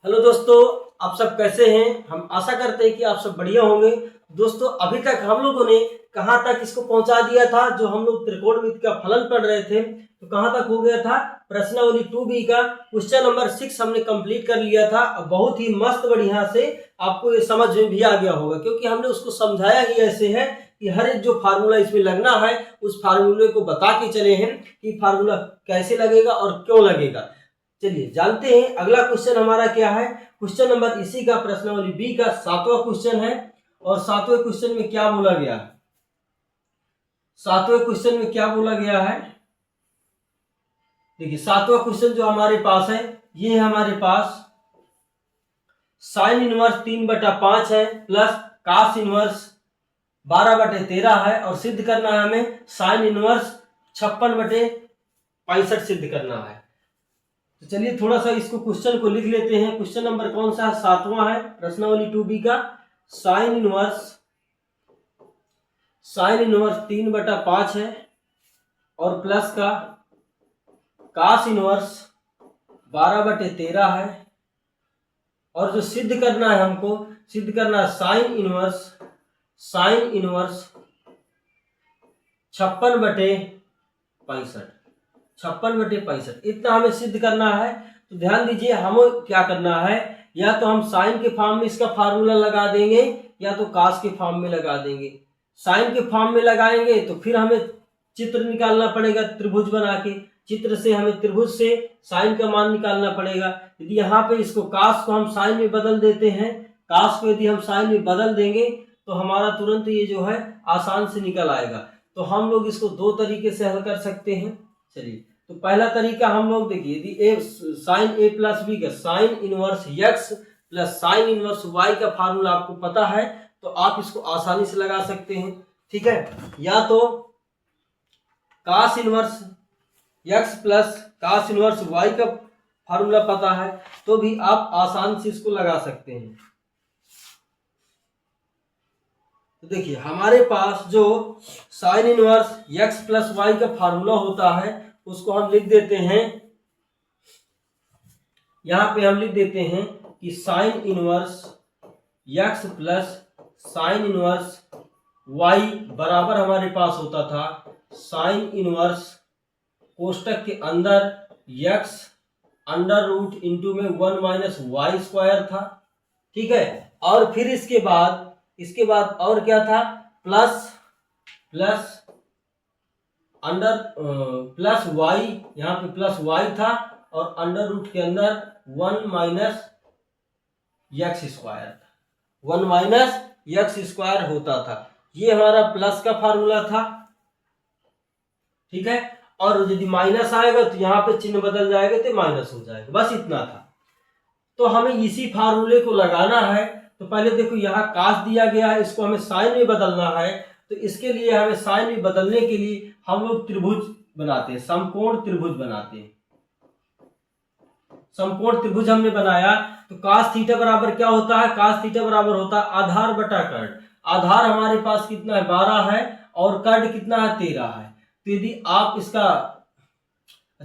Hello दोस्तों, आप सब कैसे हैं। हम आशा करते हैं कि आप सब बढ़िया होंगे। दोस्तों, अभी तक हम लोगों ने कहां तक इसको पहुंचा दिया था। जो हम लोग त्रिकोणमिति का फलन पढ़ रहे थे तो कहां तक हो गया था। प्रश्नावली 2B का क्वेश्चन नंबर 6 हमने कंप्लीट कर लिया था। अब बहुत ही मस्त बढ़िया से आपको ये समझ में भी आ गया होगा, क्योंकि हमने उसको समझाया ही ऐसे है कि हर एक जो फार्मूला इसमें लगना है उस फार्मूले को बता के चले हैं कि फार्मूला कैसे लगेगा और क्यों लगेगा। चलिए जानते हैं अगला क्वेश्चन हमारा क्या है। क्वेश्चन नंबर इसी का प्रश्नावली बी का 7वां क्वेश्चन है। और 7वें क्वेश्चन में क्या बोला गया है। 7वें क्वेश्चन में क्या बोला गया है, देखिए 7वां क्वेश्चन जो हमारे पास है ये है हमारे पास साइन इनवर्स 3/5 है प्लस कास इनवर्स 12/13 है। और सिद्ध करना है हमें साइन इनवर्स 56/65 सिद्ध करना है। तो चलिए थोड़ा सा इसको क्वेश्चन को लिख लेते हैं। क्वेश्चन नंबर कौन सा है, 7वां है प्रश्नावली 2B का। साइन इनवर्स 3/5 है और प्लस का कास इनवर्स 12/13 है। और जो सिद्ध करना है हमको, सिद्ध करना है साइन इनवर्स 56/65 इतना हमें सिद्ध करना है। तो ध्यान दीजिए हमें क्या करना है, या तो हम साइन के फॉर्म में इसका फार्मूला लगा देंगे या तो कास के फॉर्म में लगा देंगे। साइन के फॉर्म में लगाएंगे तो फिर हमें चित्र निकालना पड़ेगा त्रिभुज बना के। चित्र से हमें त्रिभुज से साइन का मान निकालना पड़ेगा। यदि यहाँ पे इसको कास को हम साइन में बदल देते हैं, कास को यदि हम साइन में बदल देंगे तो हमारा तुरंत ये जो है आसान से निकल आएगा। तो हम लोग इसको दो तरीके से हल कर सकते हैं। चलिए तो पहला तरीका हम लोग देखिए, यदि साइन ए प्लस बी का sine inverse x plus sine inverse y का फार्मूला आपको पता है तो आप इसको आसानी से लगा सकते हैं। ठीक है, या तो cos inverse x plus cos inverse y का फार्मूला पता है तो भी आप आसान से इसको लगा सकते हैं। तो देखिए हमारे पास जो sine inverse x plus y का फार्मूला होता है उसको हम लिख देते हैं, यहां पे हम लिख देते हैं कि sine inverse x plus sine inverse y बराबर हमारे पास होता था साइन इनवर्स कोष्टक के अंदर एक्स अंडर रूट इंटू में 1 माइनस वाई स्क्वायर था। ठीक है, और फिर इसके बाद और क्या था, प्लस अंडर प्लस वाई, यहाँ पे प्लस वाई था और अंडर रूट के अंदर 1 माइनस एक्स स्क्वायर था, 1 माइनस एक्स स्क्वायर होता था। ये हमारा प्लस का फार्मूला था। ठीक है, और यदि माइनस आएगा तो यहाँ पे चिन्ह बदल जाएगा तो माइनस हो जाएगा, बस इतना था। तो हमें इसी फार्मूले को लगाना है। तो पहले देखो यहाँ कास दिया गया है, इसको हमें साइन में बदलना है। तो इसके लिए हमें साइन में बदलने के लिए हम लोग त्रिभुज बनाते हैं, समकोण त्रिभुज बनाते हैं। समकोण त्रिभुज हमने बनाया तो कास थीटा बराबर क्या होता है, कास थीटा बराबर होता है आधार बटा कर्ण। आधार हमारे पास कितना है 12 है और कर्ण कितना है 13 है। तो यदि आप इसका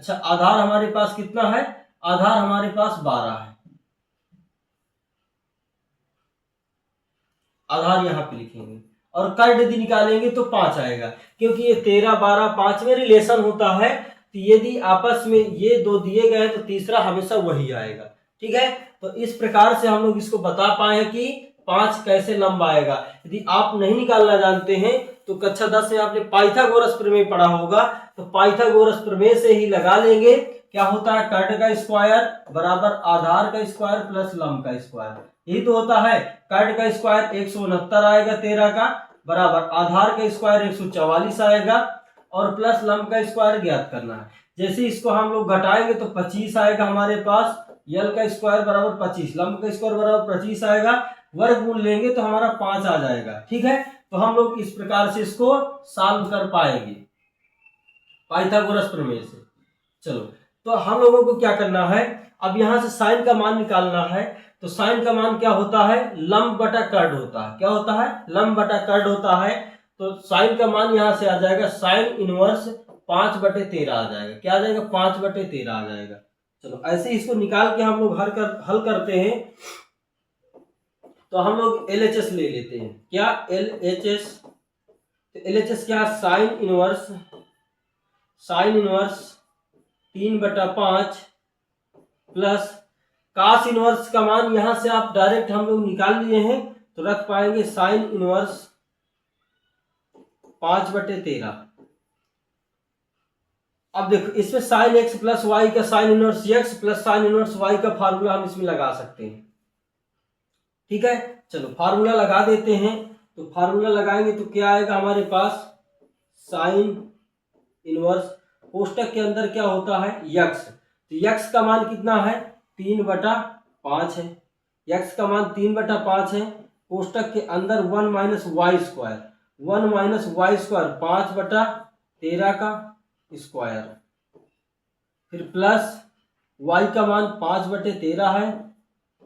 आधार हमारे पास कितना है, आधार हमारे पास 12 है, आधार यहाँ पे लिखेंगे और कर्ण यदि निकालेंगे तो 5 आएगा, क्योंकि ये 13 12 5 में रिलेशन होता है। तो यदि आपस में ये दो दिए गए तो तीसरा हमेशा वही आएगा। ठीक है, तो इस प्रकार से हम लोग इसको बता पाए कि 5 कैसे लंब आएगा। यदि आप नहीं निकालना जानते हैं तो कक्षा 10 में आपने पाइथागोरस प्रमेय पढ़ा होगा, तो पाइथागोरस प्रमेय से ही लगा लेंगे। क्या होता है, कर्ण का स्क्वायर बराबर आधार का स्क्वायर प्लस लंब का स्क्वायर, यही तो होता है। कर्ण का स्क्वायर 169 आएगा 13 का, बराबर आधार का स्क्वायर 144 आएगा और प्लस लंब का स्क्वायर ज्ञात करना है। जैसे इसको हम लोग घटाएंगे तो 25 आएगा हमारे पास, यल का स्क्वायर बराबर 25, लंब का स्क्वायर बराबर 25 आएगा, वर्गमूल लेंगे तो हमारा 5 आ जाएगा। ठीक है, तो हम लोग इस प्रकार से इसको सॉल्व कर पाएंगे पाइथागोरस प्रमेय से। चलो तो हम लोगों को क्या करना है, अब यहां से साइन का मान निकालना है। तो साइन का मान क्या होता है, लंब बटा कर्ण होता है। क्या होता है, लंब बटा कर्ण होता है। तो साइन का मान यहां से आ जाएगा साइन इनवर्स 5/13 आ जाएगा। क्या आ जाएगा, 5/13 आ जाएगा। चलो ऐसे इसको निकाल के हम लोग हल करते हैं। तो हम लोग LHS ले लेते हैं। क्या LHS? तो LHS क्या? Sine inverse 3/5 plus cos inverse का मान यहां से आप डायरेक्ट हम लोग निकाल लिए हैं, तो रख पाएंगे साइन इनवर्स 5/13। अब देखो इसमें साइन x प्लस वाई का sine inverse x plus sine inverse y का फार्मूला हम इसमें लगा सकते हैं। ठीक है, चलो फार्मूला लगा देते हैं। तो फार्मूला लगाएंगे तो क्या आएगा हमारे पास? साइन इनवर्स कोष्टक के अंदर क्या होता है? x। तो x का मान कितना है? 3/5 है। x का मान 3/5 है। कोष्टक के अंदर 1 माइनस वाई स्क्वायर 5/13 का स्क्वायर, फिर प्लस y का मान 5/13 है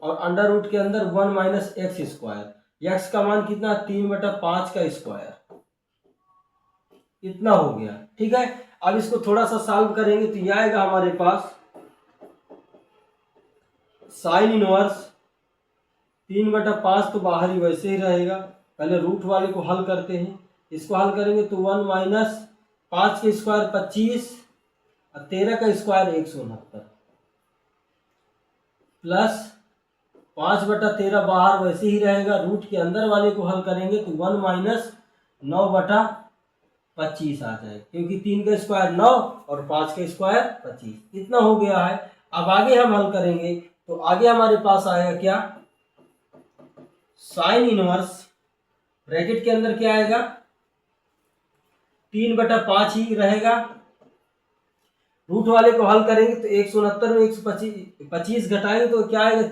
और अंडर रूट के अंदर 1 माइनस एक्स स्क्वायर। x का मान कितना? 3/5 का स्क्वायर। इतना हो गया। ठीक है, अब इसको थोड़ा सा सॉल्व करेंगे तो यह आएगा हमारे पास साइन इनवर्स 3/5 तो बाहर ही वैसे ही रहेगा। पहले रूट वाले को हल करते हैं। इसको हल करेंगे तो 1 माइनस 5 का स्क्वायर 25 और 13 का स्क्वायर 169 प्लस 5/13 बाहर वैसे ही रहेगा। रूट के अंदर वाले को हल करेंगे तो 1 माइनस 9/25 आ जाएगा, क्योंकि 3 का स्क्वायर 9 और 5 का स्क्वायर 25। इतना हो गया है। अब आगे हम हल करेंगे तो आगे हमारे पास आएगा क्या? साइन इनवर्स ब्रैकेट के अंदर क्या आएगा? 3/5 ही रहेगा। रूट वाले को हल करेंगे तो 169 में 125 घटाएंगे तो क्या आएगा?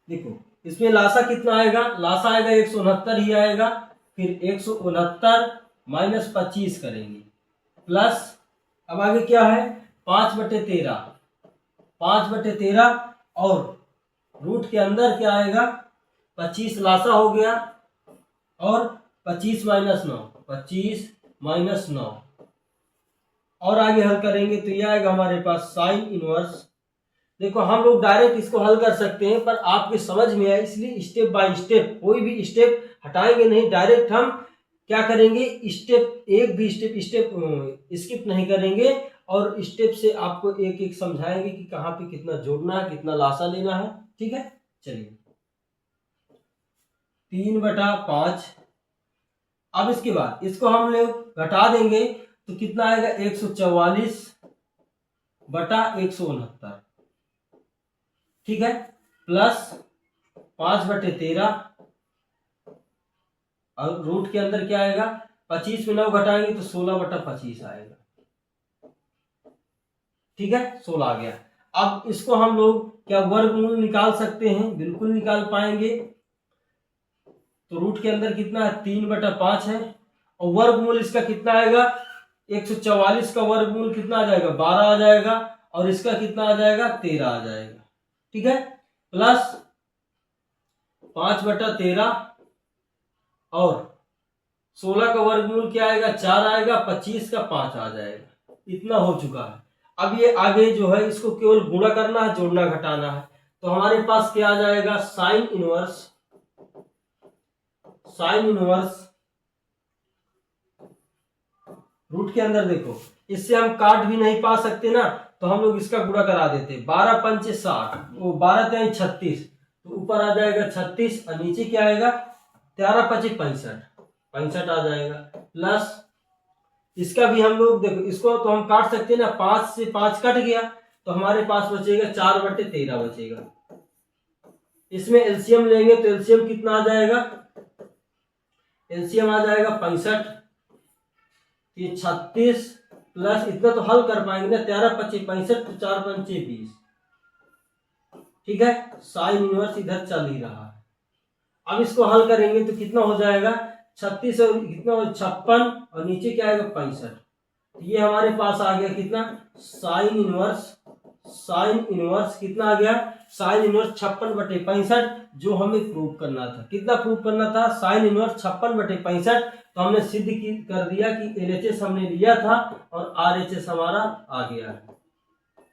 देखो इसमें लासा कितना आएगा? लासा आएगा 169 ही आएगा। फिर 169 माइनस 25 करेंगे प्लस अब आगे क्या है? 5/13 और रूट के अंदर क्या आएगा? 25 लासा हो गया और 25 माइनस 9 और आगे हल करेंगे तो यह आएगा हमारे पास साइन इनवर्स। देखो हम लोग डायरेक्ट इसको हल कर सकते हैं, पर आपके समझ में आए इसलिए स्टेप बाय स्टेप, कोई भी स्टेप हटाएंगे नहीं। डायरेक्ट हम क्या करेंगे? एक भी स्टेप स्किप नहीं करेंगे और स्टेप से आपको एक एक समझाएंगे कि कहाँ पे कितना जोड़ना है, कितना लासा लेना है। ठीक है, चलिए 3/5। अब इसके बाद इसको हम लोग घटा देंगे तो कितना आएगा? 144/169। ठीक है, प्लस 5/13 और रूट के अंदर क्या आएगा? 25 में 9 घटाएंगे तो 16/25 आएगा। ठीक है, 16 आ गया। अब इसको हम लोग क्या वर्गमूल निकाल सकते हैं? बिल्कुल निकाल पाएंगे। तो रूट के अंदर कितना है? 3/5 है और वर्गमूल इसका कितना आएगा? 144 का वर्गमूल कितना आ जाएगा? 12 आ जाएगा और इसका कितना आ जाएगा? 13 आ जाएगा। ठीक है, प्लस 5/13 और 16 का वर्गमूल क्या आएगा? 4 आएगा। 25 का 5 आ जाएगा। इतना हो चुका है। अब ये आगे जो है इसको केवल गुणा करना है, जोड़ना घटाना है। तो हमारे पास क्या आ जाएगा? साइन इनवर्स रूट के अंदर देखो इससे हम काट भी नहीं पा सकते ना, तो हम लोग इसका गुणा करा देते। 12 पंचे 60, वो 12 3 36, तो ऊपर आ जाएगा 36 और नीचे क्या आएगा? 13 5 65 आ जाएगा। प्लस इसका भी हम लोग देखो, इसको तो हम काट सकते हैं ना, 5 से 5 कट गया तो हमारे पास बचेगा 4/13 बचेगा। इसमें एलसीएम लेंगे तो एलसीएम कितना आ जाएगा? एलसीएम आ जाएगा 65, ये 36 प्लस इतना तो हल कर पाएंगे ना, 13 25 65 तो 4 पंचे 20। ठीक है, साइन इनवर्स इधर चल ही रहा है। अब इसको हल करेंगे तो कितना हो जाएगा? 36 और कितना? 56 और नीचे क्या आएगा? 65। ये हमारे पास आ गया कितना? साइन इनवर्स कितना आ गया? साइन इनवर्स 56/65, जो हमें प्रूव करना था। कितना प्रूव करना था? साइन इनवर्स 56/65 तो हमने सिद्ध कर दिया कि LHS हमने लिया था और RHS हमारा आ गया है,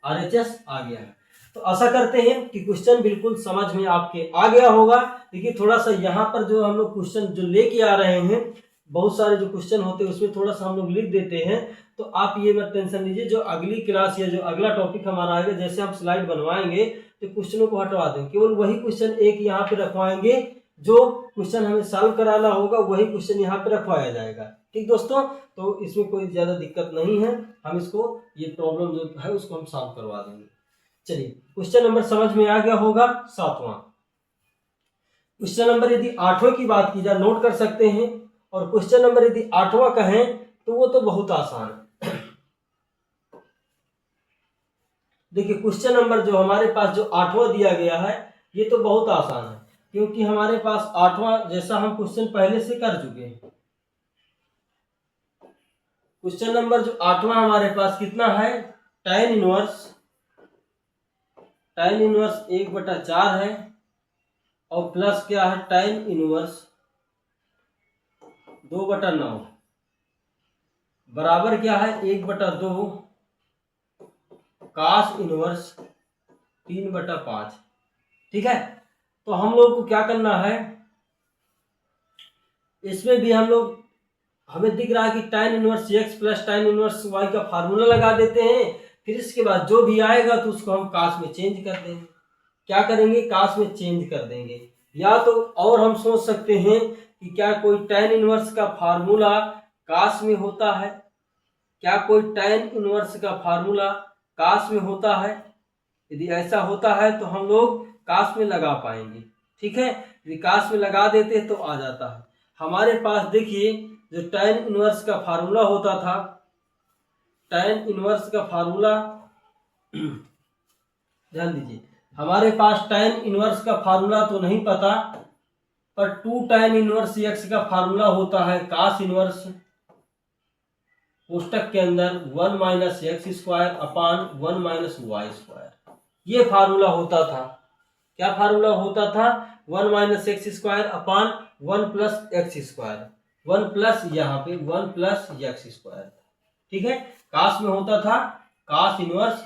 RHS आ गया है। तो आशा करते हैं कि क्वेश्चन बिल्कुल समझ में आपके आ गया होगा। देखिए थोड़ा सा यहाँ पर जो हम लोग क्वेश्चन जो लेके आ रहे हैं, बहुत सारे जो क्वेश्चन होते हैं उसमें थोड़ा सा हम लोग लिख देते हैं, तो आप ये मत टेंशन लीजिए। जो अगली क्लास या जो अगला टॉपिक हमारा आएगा, जैसे हम स्लाइड बनवाएंगे तो क्वेश्चनों को हटवा देंगे, केवल वही क्वेश्चन एक यहाँ पे रखवाएंगे, जो क्वेश्चन हमें सॉल्व कराना होगा वही क्वेश्चन यहाँ पे रखवाया जाएगा। ठीक दोस्तों, तो इसमें कोई ज्यादा दिक्कत नहीं है, हम इसको ये प्रॉब्लम जो है उसको हम सॉल्व करवा देंगे। चलिए क्वेश्चन नंबर समझ में आ गया होगा। 7वां क्वेश्चन नंबर यदि 8वें की बात की जाए नोट कर सकते हैं, और क्वेश्चन नंबर यदि 8वां कहें तो वो तो बहुत आसान है। देखिए क्वेश्चन नंबर जो हमारे पास जो 8वां दिया गया है ये तो बहुत आसान है, क्योंकि हमारे पास 8वां जैसा हम क्वेश्चन पहले से कर चुके हैं। क्वेश्चन नंबर जो 8वां हमारे पास कितना है, tan इनवर्स 1/4 है, और प्लस क्या है tan इनवर्स 2/9 बराबर क्या है 1/2 cos इनवर्स 3/5। ठीक है, तो हम लोग को क्या करना है, इसमें भी हमें दिख रहा है कि tan inverse x plus tan inverse y का फार्मूला लगा देते हैं, फिर इसके बाद जो भी आएगा तो उसको हम cos में चेंज कर देंगे। क्या करेंगे, cos में चेंज कर देंगे। या तो और हम सोच सकते हैं कि क्या कोई tan इनवर्स का फार्मूला cos में होता है, क्या कोई tan इनवर्स का फार्मूला cos में होता है। यदि ऐसा होता है तो हम लोग cos में लगा पाएंगे। ठीक है, यदि cos में लगा देते तो आ जाता है। हमारे पास देखिए जो tan इनवर्स का फार्मूला होता था, tan इनवर्स का फार्मूला ध्यान दीजिए, हमारे पास tan इनवर्स का फार्मूला तो नहीं पता, पर 2 tan इनवर्स x का फार्मूला होता है cos इनवर्स कोष्टक के अंदर 1 - x square upon 1 - y square. ये फार्मूला होता था। क्या फार्मूला होता था, 1 - x square upon 1 + x square, 1 plus यहाँ पे 1 + x स्क्वायर। ठीक है, cos में होता था cos inverse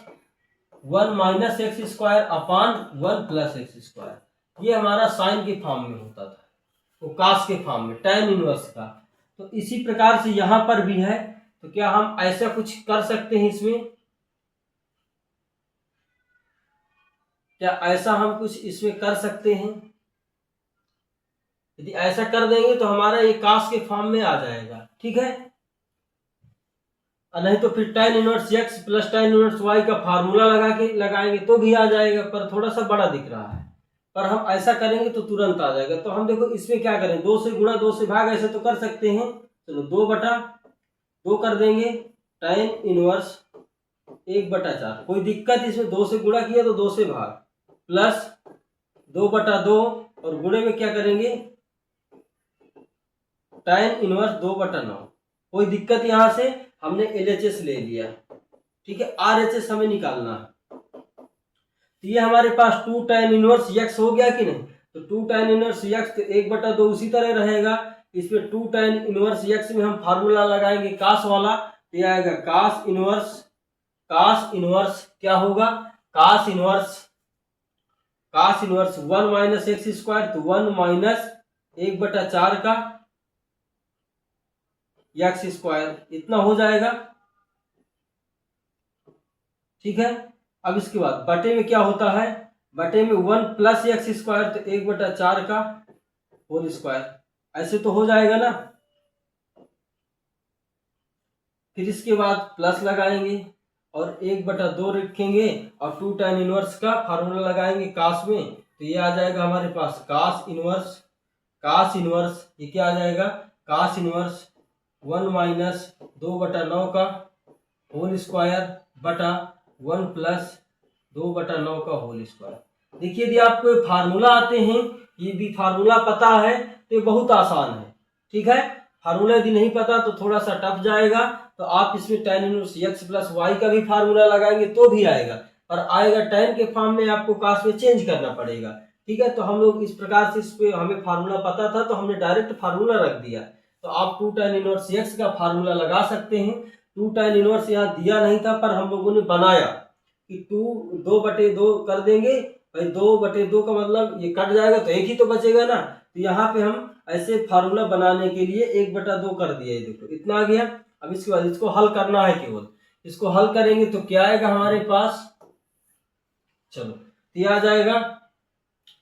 1 - x square upon 1 + x square. ये हमारा साइन के फॉर्म में होता था, वो cos के फॉर्म में tan इनवर्स का। तो इसी प्रकार से यहाँ पर भी है, तो क्या हम ऐसा कुछ कर सकते हैं इसमें, क्या ऐसा हम कुछ इसमें कर सकते हैं। यदि ऐसा कर देंगे तो हमारा ये cos के फॉर्म में आ जाएगा। ठीक है, नहीं तो फिर tan inverse x plus tan inverse y का फार्मूला लगाएंगे तो भी आ जाएगा, पर थोड़ा सा बड़ा दिख रहा है। पर हम ऐसा करेंगे तो तुरंत आ जाएगा। तो हम देखो इसमें क्या करें, 2 से गुणा 2 से भाग, ऐसे तो कर सकते हैं। चलो 2/2 कर देंगे, tan इनवर्स 1/4। कोई दिक्कत इसमें, 2 से गुणा किया तो 2 से भाग, प्लस 2/2 और गुणे में क्या करेंगे tan इनवर्स 2/9। कोई दिक्कत, यहां से हमने LHS ले लिया। ठीक है, RHS हमें निकालना है। तो ये हमारे पास 2 tan इनवर्स x हो गया कि नहीं, तो 2 tan इनवर्स x तो 1/2 उसी तरह रहेगा। इसमें 2 tan इनवर्स x में हम फार्मूला लगाएंगे cos वाला, तो ये आएगा cos इनवर्स क्या होगा, cos इनवर्स 1 - x स्क्वायर, तो 1 - 1/4 का x स्क्वायर, इतना हो जाएगा। ठीक है, अब इसके बाद बटे में क्या होता है, बटे में 1 + x स्क्वायर, तो 1/4 का होल स्क्वायर, ऐसे तो हो जाएगा ना। फिर इसके बाद प्लस लगाएंगे और 1/2 रखेंगे और 2 tan इनवर्स का फार्मूला लगाएंगे cos में, तो ये आ जाएगा हमारे पास cos इनवर्स ये क्या आ जाएगा, cos इनवर्स 1 - 2/9 का होल स्क्वायर बटा 1 + 2/9 का होल स्क्वायर। देखिए यदि आपको फार्मूला आते हैं, यदि फार्मूला पता है तो ये बहुत आसान है। ठीक है, फार्मूला यदि नहीं पता तो थोड़ा सा टफ जाएगा। तो आप इसमें tan इनवर्स x + y का भी फार्मूला लगाएंगे तो भी आएगा, पर आएगा tan के फॉर्म में, आपको cos में चेंज करना पड़ेगा। ठीक है, तो हम लोग इस प्रकार से, इस पे हमें फार्मूला पता था तो हमने डायरेक्ट फार्मूला रख दिया। तो आप 2 tan इनवर्स x का फार्मूला लगा सकते हैं। 2 tan इनवर्स यहाँ दिया नहीं था पर हम लोगों ने बनाया कि 2/2 कर देंगे भाई। 2/2 का मतलब ये कट जाएगा तो एक ही तो बचेगा ना, तो यहाँ पे हम ऐसे फार्मूला बनाने के लिए 1/2 कर दिया। देखो इतना आ गया। अब इसके बाद इसको हल करना है, केवल इसको हल करेंगे तो क्या आएगा हमारे पास, चलो तो ये आ जाएगा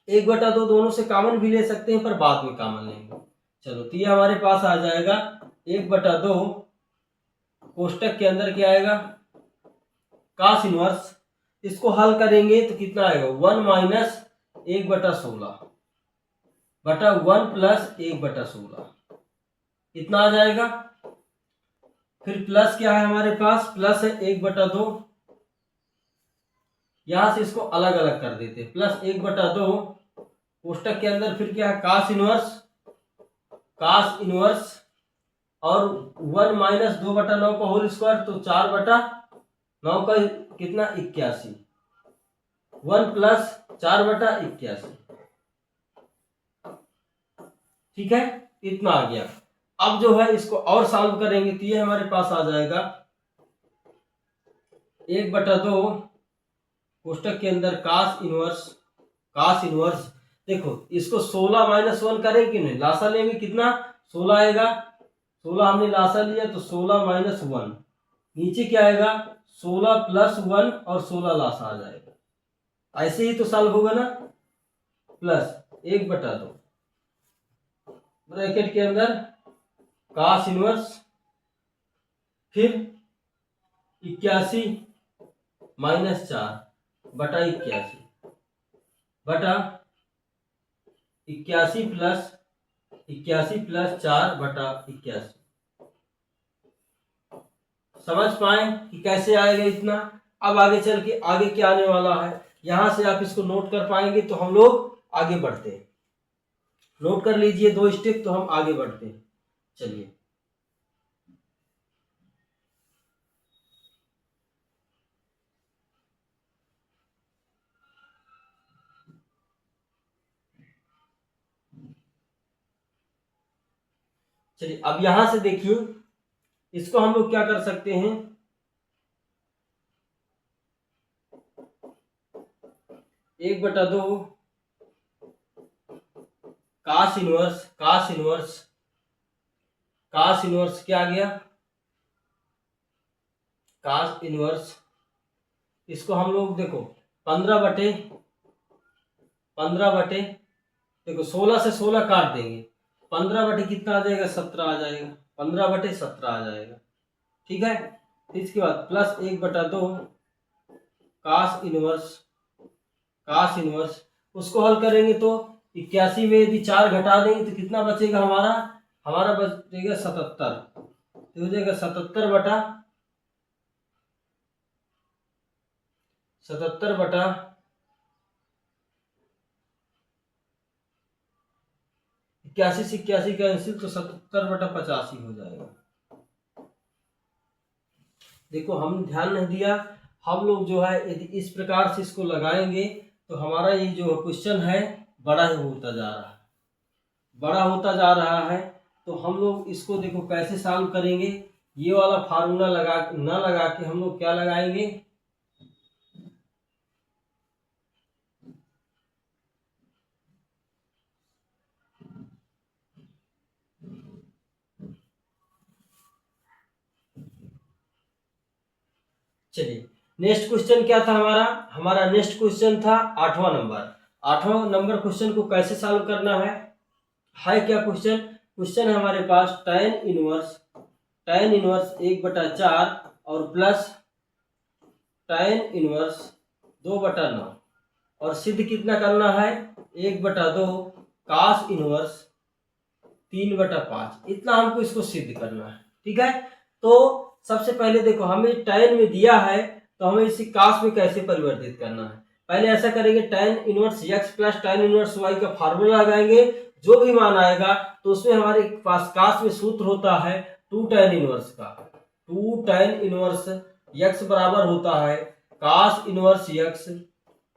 1/2। दोनों से कॉमन भी ले सकते हैं पर बाद में कॉमन लेंगे। चलो तो ये हमारे पास आ जाएगा 1/2, कोष्टक के अंदर क्या आएगा cos इनवर्स। इसको हल करेंगे तो कितना आएगा 1 माइनस 1/16 बटा 1 प्लस 1/16 इतना आ जाएगा। फिर प्लस क्या है हमारे पास, प्लस है 1/2। यहां से इसको अलग अलग कर देते, प्लस 1/2 कोष्टक के अंदर फिर क्या है cos इनवर्स और 1 माइनस 2/9 का होल स्क्वायर, तो 4/9 का कितना 81, 1 प्लस 4/81। ठीक है, इतना आ गया। अब जो है इसको और सॉल्व करेंगे तो ये हमारे पास आ जाएगा 1/2 कोष्टक के अंदर cos इनवर्स। देखो इसको 16 माइनस 1 करें कि नहीं, लासा लेंगे कितना 16 आएगा। 16 हमने लासा लिया तो 16 माइनस 1, नीचे क्या आएगा 16 प्लस 1 और 16 लासा आ जाएगा। ऐसे ही तो सॉल्व होगा ना। प्लस 1/2 ब्रैकेट के अंदर cos इनवर्स फिर 81 माइनस 4 बटा 81 बटा 81 प्लस 4 बटा 81। समझ पाए कि कैसे आएगा इतना। अब आगे चल के आगे क्या आने वाला है, यहां से आप इसको नोट कर पाएंगे तो हम लोग आगे बढ़ते हैं। नोट कर लीजिए 2 स्टेप तो हम आगे बढ़ते हैं। चलिए अब यहां से देखिए इसको हम लोग क्या कर सकते हैं, 1/2 cos इनवर्स क्या आ गया cos इनवर्स। इसको हम लोग देखो 15/15 देखो 16 से 16 काट देंगे, 15 कितना आ जाएगा 17 आ जाएगा, 15/17 आ जाएगा। ठीक है, इसके बाद प्लस 1/2 cos इनवर्स। उसको हल करेंगे तो 81 में यदि 4 घटा देंगे तो कितना बचेगा हमारा बचेगा 77, तो हो जाएगा 77 बटा 81 से 81 कैंसिल तो 77/85 हो जाएगा। देखो हम ध्यान नहीं दिया, हम लोग जो है यदि इस प्रकार से इसको लगाएंगे तो हमारा ये जो क्वेश्चन है बड़ा होता जा रहा है। तो हम लोग इसको देखो कैसे सॉल्व करेंगे, ये वाला फार्मूला लगा के हम लोग क्या लगाएंगे, चलिए नेक्स्ट क्वेश्चन क्या था हमारा नेक्स्ट क्वेश्चन था 8वां नंबर क्वेश्चन को कैसे सॉल्व करना है क्या क्वेश्चन है हमारे पास tan इनवर्स 1/4 और प्लस tan इनवर्स 2/9 और सिद्ध कितना करना है 1/2 cos इनवर्स 3/5, इतना हमको इसको सिद्ध करना है। ठीक है, तो सबसे पहले देखो हमें tan में दिया है तो हमें इसी cos में कैसे परिवर्तित करना है। पहले ऐसा करेंगे tan inverse x plus tan inverse y का फार्मूला लगाएंगे, जो भी मान आएगा तो उसमें हमारे पास cos में सूत्र होता है 2 tan इनवर्स का। 2 tan इनवर्स x बराबर होता है cos inverse x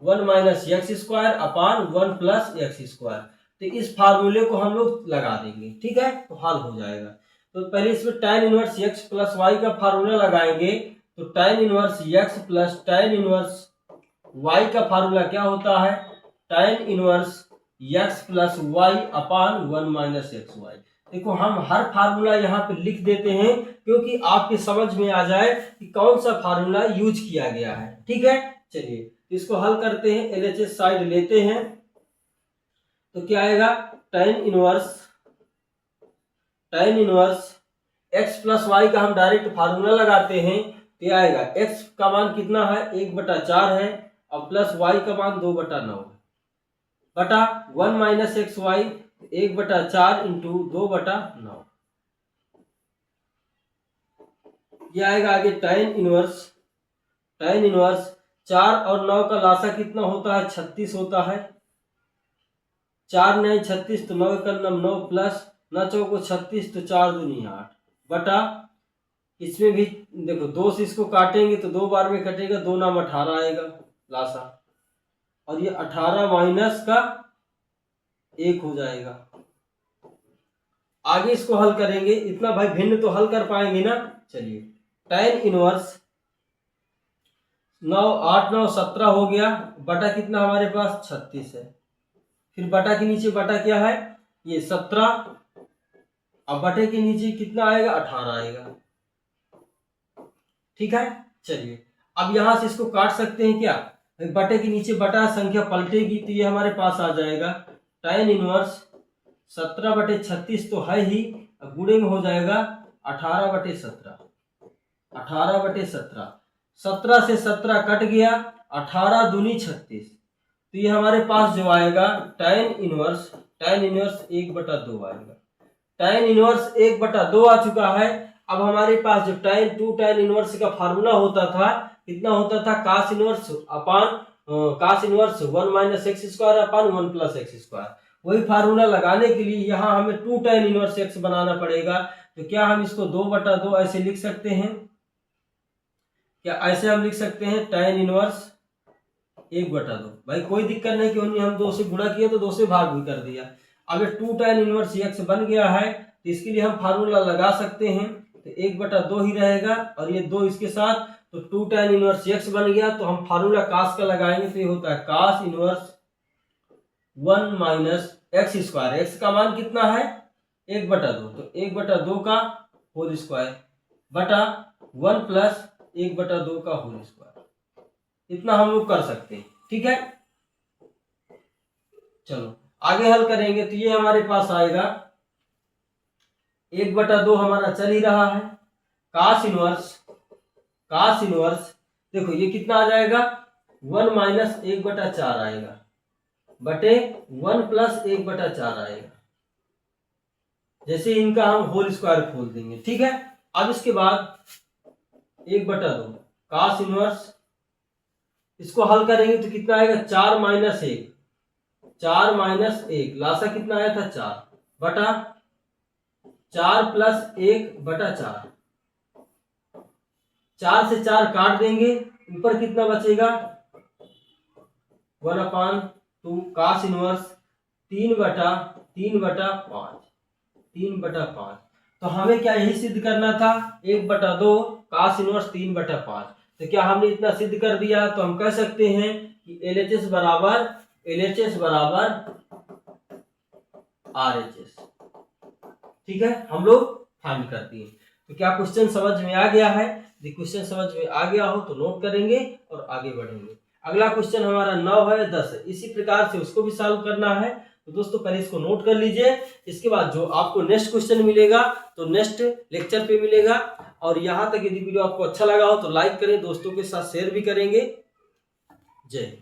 1 minus x square upon 1 plus x square. तो इस फार्मूले को हम लोग लगा देंगे, ठीक है, तो हल हो जाएगा। तो पहले इसमें tan inverse x plus y का फार्मूला लगाएंगे। तो tan inverse x plus tan inverse y का फार्मूला क्या होता है, tan inverse x plus y upon 1 minus x y. देखो हम हर फार्मूला यहाँ पे लिख देते हैं क्योंकि आपके समझ में आ जाए कि कौन सा फार्मूला यूज किया गया है, ठीक है। चलिए इसको हल करते हैं, एलएचएस साइड लेते हैं। तो क्या आएगा, tan inverse x plus y का हम डायरेक्ट फार्मूला लगाते हैं। तो यह आएगा x का मान कितना है, 1/4 है, और प्लस y का मान 2/9 है, बटा 1 माइनस एक्स वाई 1/4 इंटू 2/9। यह आएगा आगे tan इनवर्स 4 और 9 का लासा कितना होता है, 36 होता है। 4 9 36, तो 9 का 9 प्लस 9 चौको 36, तो 4 दूनी 8, बटा इसमें भी देखो 2 से इसको काटेंगे तो 2 बार में कटेगा, 2 नाम 18 आएगा लासा, और ये 18 माइनस का 1 हो जाएगा। आगे इसको हल करेंगे, इतना भाई भिन्न तो हल कर पाएंगे ना। चलिए tan इनवर्स 9 8 9 17 हो गया, बटा कितना हमारे पास 36 है। फिर बटा के नीचे बटा क्या है, ये 17, अब बटे के नीचे कितना आएगा, 18 आएगा, ठीक है। चलिए अब यहां से इसको काट सकते हैं क्या, बटे के नीचे बटा संख्या पलटेगी तो ये हमारे पास आ जाएगा tan इनवर्स 17/36 तो है ही, गुणे में हो जाएगा 18/17, 18/17, 17 से 17 कट गया, 18 दूनी 36, तो ये हमारे पास जो आएगा tan इनवर्स 1/2 आएगा। tan इनवर्स 1/2 आ चुका है। अब हमारे पास जो tan इनवर्स का फार्मूला होता था, कितना होता था, cos inverse 1 minus x square upon 1 plus x square. वही फार्मूला लगाने के लिए यहाँ हमें 2 tan इनवर्स x बनाना पड़ेगा। तो क्या हम इसको 2/2 ऐसे लिख सकते हैं, क्या ऐसे हम लिख सकते हैं tan इनवर्स 1/2। भाई कोई दिक्कत नहीं, क्यों नहीं, हम 2 से गुणा किया तो 2 से भाग भी कर दिया। अगर 2 tan इनवर्स x बन गया है तो इसके लिए हम फार्मूला लगा सकते हैं, तो 1/2 ही रहेगा, और ये 2 इसके साथ, तो 2 tan इनवर्स x बन गया। तो हम फार्मूला cos का लगाएंगे तो ये होता है cos inverse 1 minus x square. x का मान कितना है, 1/2, तो 1/2 का होल स्क्वायर बटा 1 प्लस 1/2 का होल स्क्वायर। इतना हम लोग कर सकते हैं, ठीक है। चलो आगे हल करेंगे, तो ये हमारे पास आएगा 1/2 हमारा चल ही रहा है, cos इनवर्स देखो ये कितना आ जाएगा, 1 माइनस 1/4 आएगा, बटे 1 प्लस 1/4 आएगा। जैसे इनका हम होल स्क्वायर खोल देंगे, ठीक है। अब इसके बाद 1/2 cos इनवर्स, इसको हल करेंगे तो कितना आएगा, 4 माइनस 1 लासा कितना आया था 4, बटा 4 प्लस 1/4, 4 से 4 काट देंगे, ऊपर कितना बचेगा, 1/2 cos इनवर्स 3/5। तो हमें क्या यही सिद्ध करना था, 1/2 cos इनवर्स 3/5। तो क्या हमने इतना सिद्ध कर दिया, तो हम कह सकते हैं कि LHS बराबर RHS, ठीक है। हम लोग फाइंड कर दिए। तो क्या क्वेश्चन समझ में आ गया है, यदि क्वेश्चन समझ में आ गया हो तो नोट करेंगे और आगे बढ़ेंगे। अगला क्वेश्चन हमारा 9 है, 10 है, इसी प्रकार से उसको भी सॉल्व करना है। तो दोस्तों पहले इसको नोट कर लीजिए, इसके बाद जो आपको नेक्स्ट क्वेश्चन मिलेगा तो नेक्स्ट लेक्चर पे मिलेगा। और यहाँ तक यदि वीडियो आपको अच्छा लगा हो तो लाइक करें, दोस्तों के साथ शेयर भी करेंगे। जय हिंद।